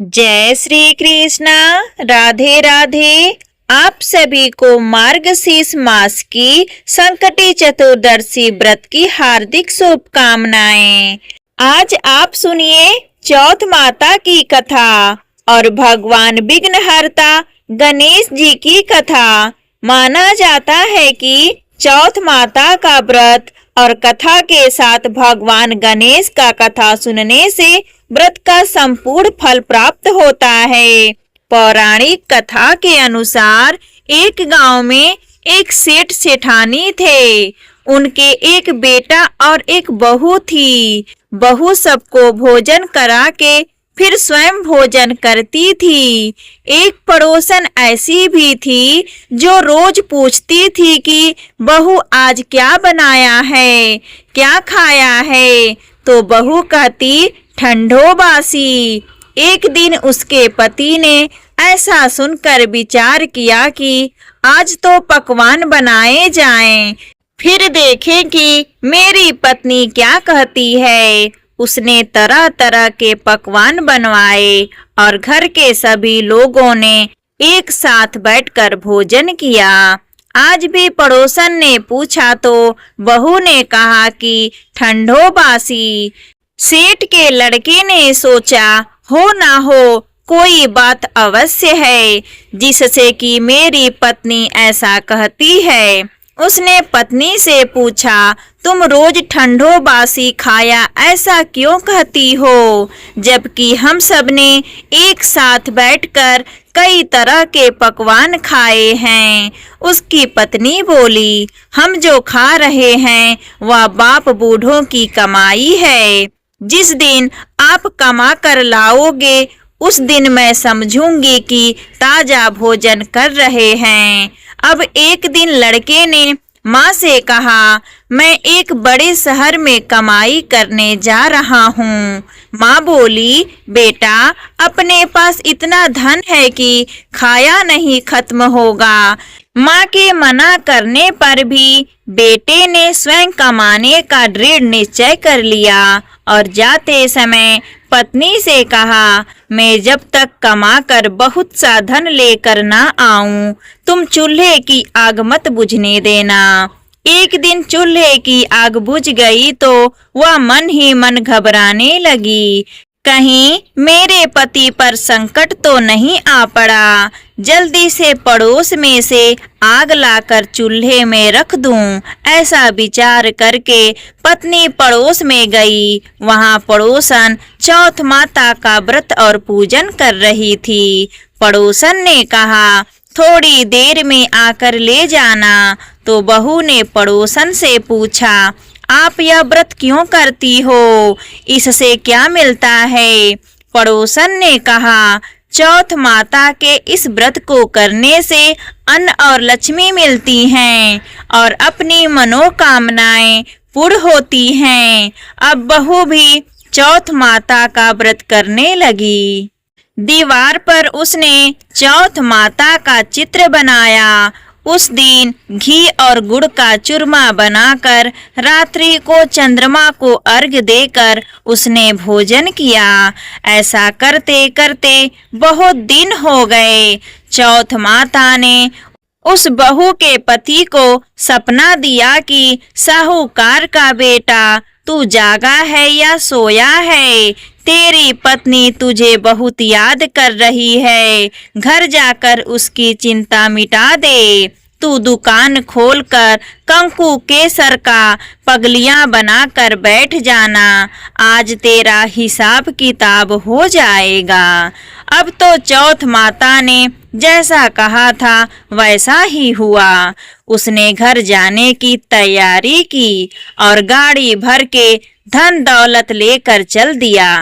जय श्री कृष्ण। राधे राधे। आप सभी को मार्गशीर्ष मास की संकटी चतुर्दशी व्रत की हार्दिक शुभकामनाएं। आज आप सुनिए चौथ माता की कथा और भगवान विघ्नहर्ता गणेश जी की कथा। माना जाता है कि चौथ माता का व्रत और कथा के साथ भगवान गणेश का कथा सुनने से व्रत का संपूर्ण फल प्राप्त होता है। पौराणिक कथा के अनुसार एक गांव में एक सेठ सेठानी थे। उनके एक बेटा और एक बहू थी। बहू सबको भोजन करा के फिर स्वयं भोजन करती थी। एक पड़ोसन ऐसी भी थी जो रोज पूछती थी कि बहू आज क्या बनाया है, क्या खाया है, तो बहू कहती ठंडो बासी। एक दिन उसके पति ने ऐसा सुनकर विचार किया कि आज तो पकवान बनाए जाएं, फिर देखें कि मेरी पत्नी क्या कहती है। उसने तरह तरह के पकवान बनवाए और घर के सभी लोगों ने एक साथ बैठकर भोजन किया। आज भी पड़ोसन ने पूछा तो बहू ने कहा कि ठंडो बासी। सेठ के लड़के ने सोचा हो ना हो कोई बात अवश्य है जिससे कि मेरी पत्नी ऐसा कहती है। उसने पत्नी से पूछा तुम रोज ठंडो बासी खाया ऐसा क्यों कहती हो, जबकि हम सब ने एक साथ बैठकर कई तरह के पकवान खाए हैं। उसकी पत्नी बोली हम जो खा रहे हैं वह बाप बूढ़ों की कमाई है। जिस दिन आप कमा कर लाओगे उस दिन मैं समझूंगी कि ताजा भोजन कर रहे हैं। अब एक दिन लड़के ने माँ से कहा मैं एक बड़े शहर में कमाई करने जा रहा हूँ। माँ बोली बेटा अपने पास इतना धन है कि खाया नहीं खत्म होगा। माँ के मना करने पर भी बेटे ने स्वयं कमाने का दृढ़ निश्चय कर लिया और जाते समय पत्नी से कहा मैं जब तक कमा कर बहुत सा धन लेकर ना आऊं तुम चूल्हे की आग मत बुझने देना। एक दिन चूल्हे की आग बुझ गई तो वह मन ही मन घबराने लगी, कहीं मेरे पति पर संकट तो नहीं आ पड़ा। जल्दी से पड़ोस में से आग लाकर चूल्हे में रख दूं, ऐसा विचार करके पत्नी पड़ोस में गई। वहां पड़ोसन चौथ माता का व्रत और पूजन कर रही थी। पड़ोसन ने कहा थोड़ी देर में आकर ले जाना। तो बहू ने पड़ोसन से पूछा आप यह व्रत क्यों करती हो, इससे क्या मिलता है। पड़ोसन ने कहा चौथ माता के इस व्रत को करने से अन्न और लक्ष्मी मिलती हैं और अपनी मनोकामनाएं पूर्ण होती हैं। अब बहू भी चौथ माता का व्रत करने लगी। दीवार पर उसने चौथ माता का चित्र बनाया। उस दिन घी और गुड़ का चूरमा बनाकर रात्रि को चंद्रमा को अर्घ्य देकर उसने भोजन किया। ऐसा करते करते बहुत दिन हो गए। चौथ माता ने उस बहू के पति को सपना दिया कि साहूकार का बेटा तू जागा है या सोया है, तेरी पत्नी तुझे बहुत याद कर रही है, घर जाकर उसकी चिंता मिटा दे। तू दुकान खोलकर कंकु केसर का पगलियां बनाकर बैठ जाना, आज तेरा हिसाब किताब हो जाएगा। अब तो चौथ माता ने जैसा कहा था वैसा ही हुआ। उसने घर जाने की तैयारी की और गाड़ी भर के धन दौलत लेकर चल दिया।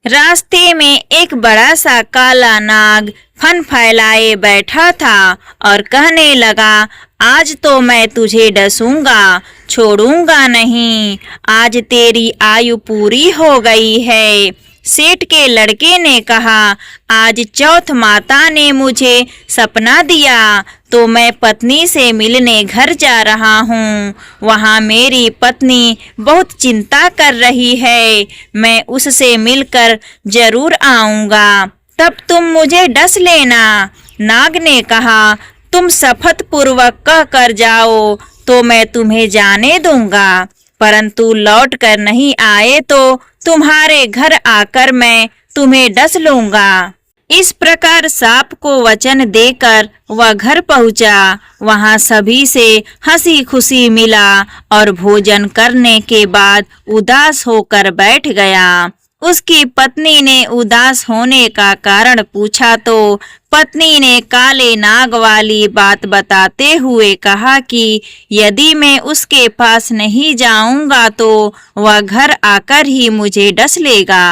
रास्ते में एक बड़ा सा काला नाग फन फैलाए बैठा था और कहने लगा आज तो मैं तुझे डसूंगा, छोड़ूंगा नहीं, आज तेरी आयु पूरी हो गई है। सेठ के लड़के ने कहा आज चौथ माता ने मुझे सपना दिया तो मैं पत्नी से मिलने घर जा रहा हूँ। वहाँ मेरी पत्नी बहुत चिंता कर रही है, मैं उससे मिलकर जरूर आऊँगा। तब तुम मुझे डस लेना। नाग ने कहा, तुम शपथ पूर्वक कह कर जाओ तो मैं तुम्हें जाने दूंगा, परंतु लौट कर नहीं आए तो तुम्हारे घर आकर मैं तुम्हें डस लूंगा। इस प्रकार सांप को वचन देकर वह घर पहुंचा। वहां सभी से हंसी खुशी मिला और भोजन करने के बाद उदास होकर बैठ गया। उसकी पत्नी ने उदास होने का कारण पूछा तो पत्नी ने काले नाग वाली बात बताते हुए कहा कि यदि मैं उसके पास नहीं जाऊंगा तो वह घर आकर ही मुझे डस लेगा।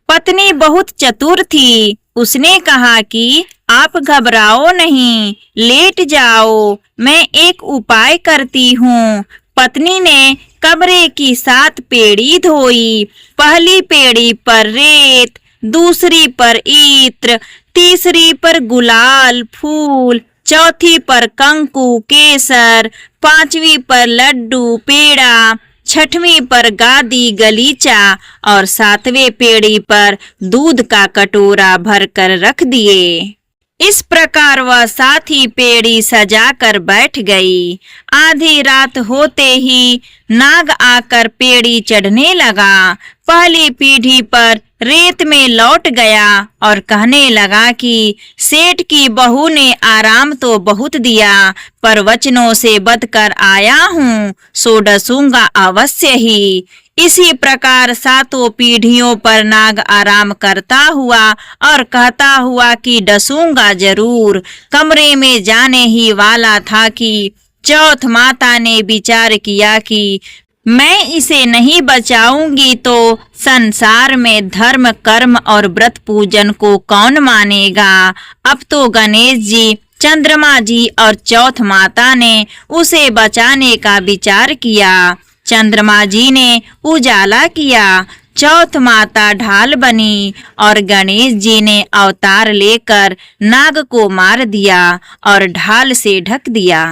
पत्नी बहुत चतुर थी। उसने कहा कि आप घबराओ नहीं, लेट जाओ, मैं एक उपाय करती हूँ। पत्नी ने कमरे की 7 पेड़ी धोई। पहली पेड़ी पर रेत, दूसरी पर इत्र, तीसरी पर गुलाल फूल, चौथी पर कंकु केसर, 5वीं पर लड्डू पेड़ा, 6वीं पर गादी गलीचा और 7वें पेड़ी पर दूध का कटोरा भरकर रख दिए। इस प्रकार वह 7 ही पेड़ी सजा कर बैठ गई। आधी रात होते ही नाग आकर पेड़ी चढ़ने लगा। पहली पीढ़ी पर रेत में लौट गया और कहने लगा कि सेठ की बहू ने आराम तो बहुत दिया, पर वचनों से बदकर आया हूँ, सो डसूंगा अवश्य ही। इसी प्रकार 7 पीढ़ियों पर नाग आराम करता हुआ और कहता हुआ कि डसूंगा जरूर, कमरे में जाने ही वाला था कि चौथ माता ने विचार किया कि मैं इसे नहीं बचाऊंगी तो संसार में धर्म कर्म और व्रत पूजन को कौन मानेगा। अब तो गणेश जी, चंद्रमा जी और चौथ माता ने उसे बचाने का विचार किया। चंद्रमा जी ने उजाला किया, चौथ माता ढाल बनी और गणेश जी ने अवतार लेकर नाग को मार दिया और ढाल से ढक दिया।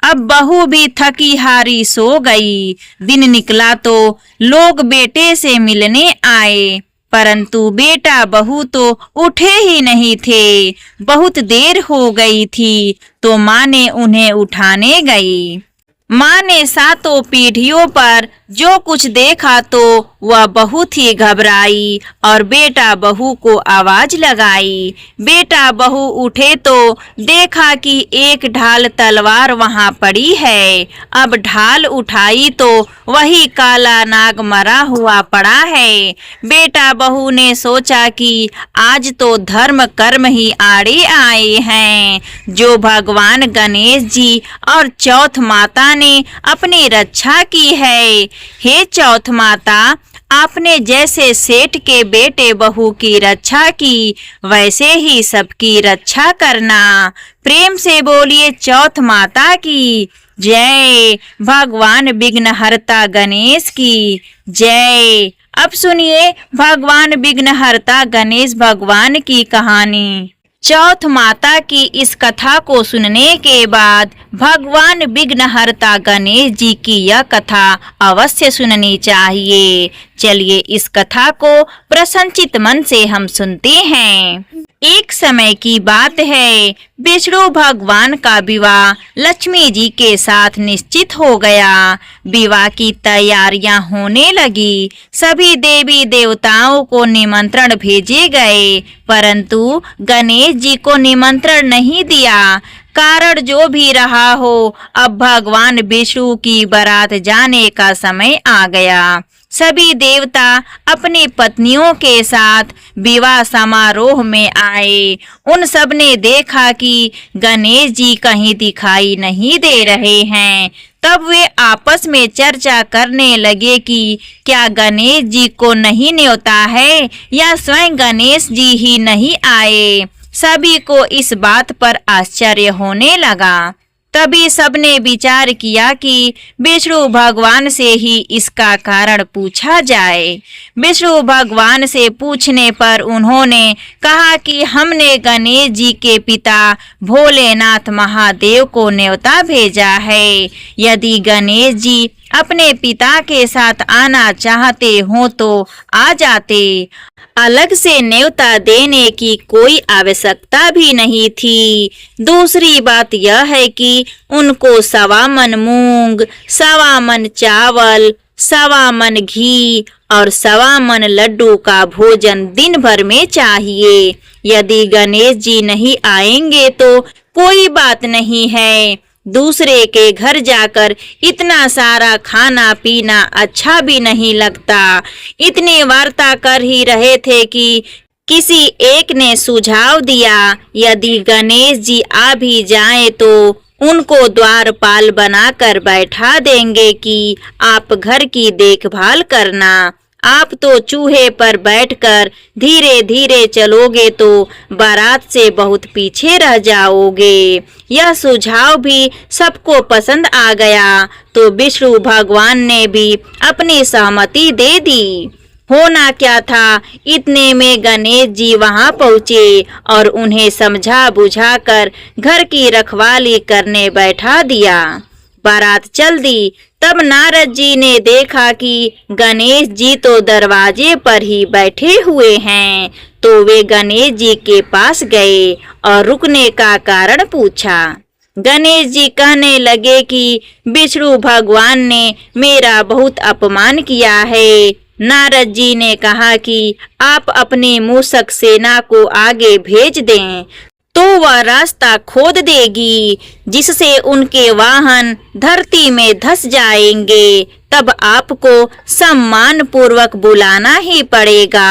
अब बहू भी थकी हारी सो गई। दिन निकला तो लोग बेटे से मिलने आए, परंतु बेटा बहू तो उठे ही नहीं थे। बहुत देर हो गई थी तो माँ ने उन्हें उठाने गई। माँ ने 7 पीढ़ियों पर जो कुछ देखा तो वह बहुत ही घबराई और बेटा बहू को आवाज लगाई। बेटा बहू उठे तो देखा कि एक ढाल तलवार वहां पड़ी है। अब ढाल उठाई तो वही काला नाग मरा हुआ पड़ा है। बेटा बहू ने सोचा कि आज तो धर्म कर्म ही आड़े आए हैं, जो भगवान गणेश जी और चौथ माता ने अपनी रक्षा की है। हे चौथ माता, आपने जैसे सेठ के बेटे बहू की रक्षा की, वैसे ही सबकी रक्षा करना। प्रेम से बोलिए चौथ माता की जय। भगवान विघ्नहर्ता गणेश की जय। अब सुनिए भगवान विघ्नहर्ता गणेश भगवान की कहानी। चौथ माता की इस कथा को सुनने के बाद भगवान विघ्नहर्ता गणेश जी की यह कथा अवश्य सुननी चाहिए। चलिए इस कथा को प्रसन्नचित मन से हम सुनते हैं। एक समय की बात है, विष्णु भगवान का विवाह लक्ष्मी जी के साथ निश्चित हो गया। विवाह की तैयारियां होने लगी। सभी देवी देवताओं को निमंत्रण भेजे गए, परंतु गणेश जी को निमंत्रण नहीं दिया। कारण जो भी रहा हो, अब भगवान विष्णु की बारात जाने का समय आ गया। सभी देवता अपनी पत्नियों के साथ विवाह समारोह में आए। उन सब ने देखा कि गणेश जी कहीं दिखाई नहीं दे रहे हैं। तब वे आपस में चर्चा करने लगे कि क्या गणेश जी को नहीं न्योता है या स्वयं गणेश जी ही नहीं आए। सभी को इस बात पर आश्चर्य होने लगा। तभी सबने विचार किया कि विष्णु भगवान से ही इसका कारण पूछा जाए। विष्णु भगवान से पूछने पर उन्होंने कहा कि हमने गणेश जी के पिता भोलेनाथ महादेव को न्योता भेजा है। यदि गणेश जी अपने पिता के साथ आना चाहते हो तो आ जाते। अलग से न्योता देने की कोई आवश्यकता भी नहीं थी। दूसरी बात यह है कि उनको 1.25 मन मूंग, 1.25 मन चावल, 1.25 मन घी और 1.25 मन लड्डू का भोजन दिन भर में चाहिए। यदि गणेश जी नहीं आएंगे तो कोई बात नहीं है, दूसरे के घर जाकर इतना सारा खाना पीना अच्छा भी नहीं लगता। इतने वार्ता कर ही रहे थे कि किसी एक ने सुझाव दिया, यदि गणेश जी आ भी जाएं तो उनको द्वारपाल बनाकर बैठा देंगे कि आप घर की देखभाल करना। आप तो चूहे पर बैठकर धीरे धीरे चलोगे तो बारात से बहुत पीछे रह जाओगे। यह सुझाव भी सबको पसंद आ गया तो विष्णु भगवान ने भी अपनी सहमति दे दी। होना क्या था, इतने में गणेश जी वहां पहुँचे और उन्हें समझा बुझाकर घर की रखवाली करने बैठा दिया। बारात चल दी। तब नारद जी ने देखा कि गणेश जी तो दरवाजे पर ही बैठे हुए हैं, तो वे गणेश जी के पास गए और रुकने का कारण पूछा। गणेश जी कहने लगे कि विष्णु भगवान ने मेरा बहुत अपमान किया है। नारद जी ने कहा कि आप अपनी मूषक सेना को आगे भेज दें तो वह रास्ता खोद देगी, जिससे उनके वाहन धरती में धंस जाएंगे। तब आपको सम्मान पूर्वक बुलाना ही पड़ेगा।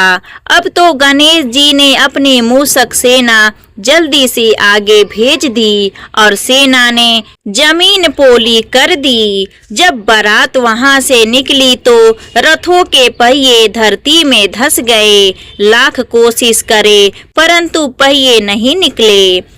अब तो गणेश जी ने अपनी मूषक सेना जल्दी से आगे भेज दी और सेना ने जमीन पोली कर दी। जब बारात वहां से निकली तो रथों के पहिए धरती में धंस गए। लाख कोशिश करे परंतु पहिए नहीं निकले।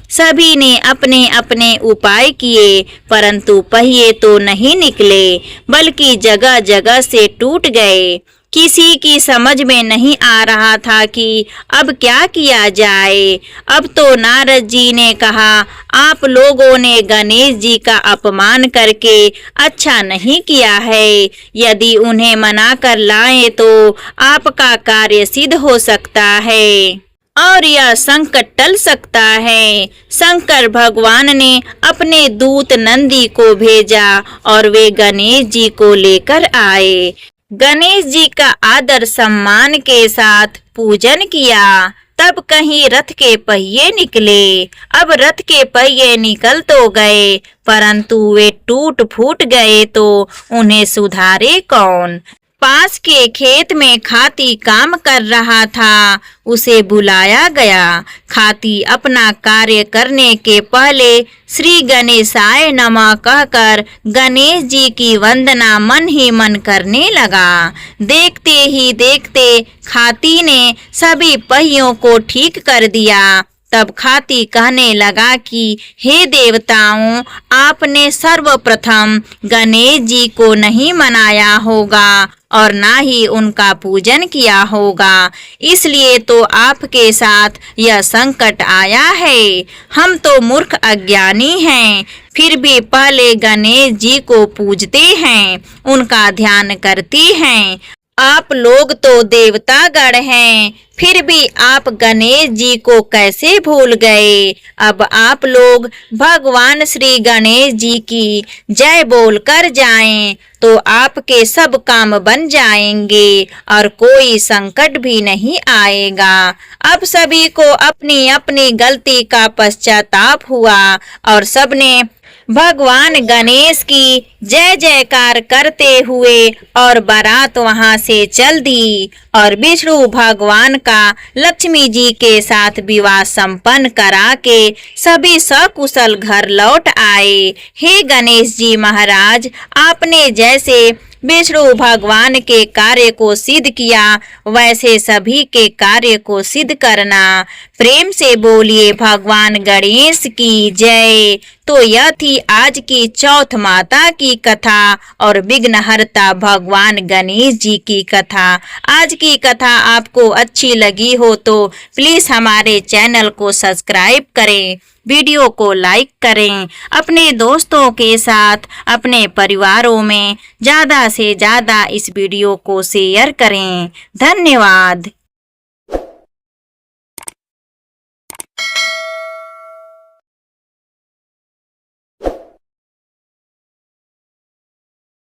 सभी ने अपने अपने उपाय किए परंतु पहिए तो नहीं निकले, बल्कि जगह जगह से टूट गए। किसी की समझ में नहीं आ रहा था कि अब क्या किया जाए। अब तो नारद जी ने कहा, आप लोगों ने गणेश जी का अपमान करके अच्छा नहीं किया है। यदि उन्हें मना कर लाएं तो आपका कार्य सिद्ध हो सकता है और यह संकट टल सकता है। शंकर भगवान ने अपने दूत नंदी को भेजा और वे गणेश जी को लेकर आए। गणेश जी का आदर सम्मान के साथ पूजन किया। तब कहीं रथ के पहिए निकले। अब रथ के पहिए निकल तो गए परंतु वे टूट फूट गए तो उन्हें सुधारे कौन। पास के खेत में खाती काम कर रहा था, उसे बुलाया गया। खाती अपना कार्य करने के पहले श्री गणेशाय नमः कहकर गणेश जी की वंदना मन ही मन करने लगा। देखते ही देखते खाती ने सभी पहियों को ठीक कर दिया। तब खाती कहने लगा कि हे देवताओं, आपने सर्वप्रथम गणेश जी को नहीं मनाया होगा और ना ही उनका पूजन किया होगा, इसलिए तो आपके साथ यह संकट आया है। हम तो मूर्ख अज्ञानी हैं, फिर भी पहले गणेश जी को पूजते हैं, उनका ध्यान करते हैं। आप लोग तो देवतागण हैं, फिर भी आप गणेश जी को कैसे भूल गए। अब आप लोग भगवान श्री गणेश जी की जय बोल कर जाएं तो आपके सब काम बन जाएंगे और कोई संकट भी नहीं आएगा। अब सभी को अपनी अपनी गलती का पश्चाताप हुआ और सबने भगवान गणेश की जय जयकार करते हुए और बारात वहां से चल दी और विष्णु भगवान का लक्ष्मी जी के साथ विवाह संपन्न करा के सभी सकुशल घर लौट आए। हे गणेश जी महाराज, आपने जैसे विष्णु भगवान के कार्य को सिद्ध किया वैसे सभी के कार्य को सिद्ध करना। प्रेम से बोलिए भगवान गणेश की जय। तो यह थी आज की चौथ माता की कथा और विघ्नहर्ता भगवान गणेश जी की कथा। आज की कथा आपको अच्छी लगी हो तो प्लीज हमारे चैनल को सब्सक्राइब करें, वीडियो को लाइक करें, अपने दोस्तों के साथ अपने परिवारों में ज़्यादा से ज़्यादा इस वीडियो को शेयर करें। धन्यवाद।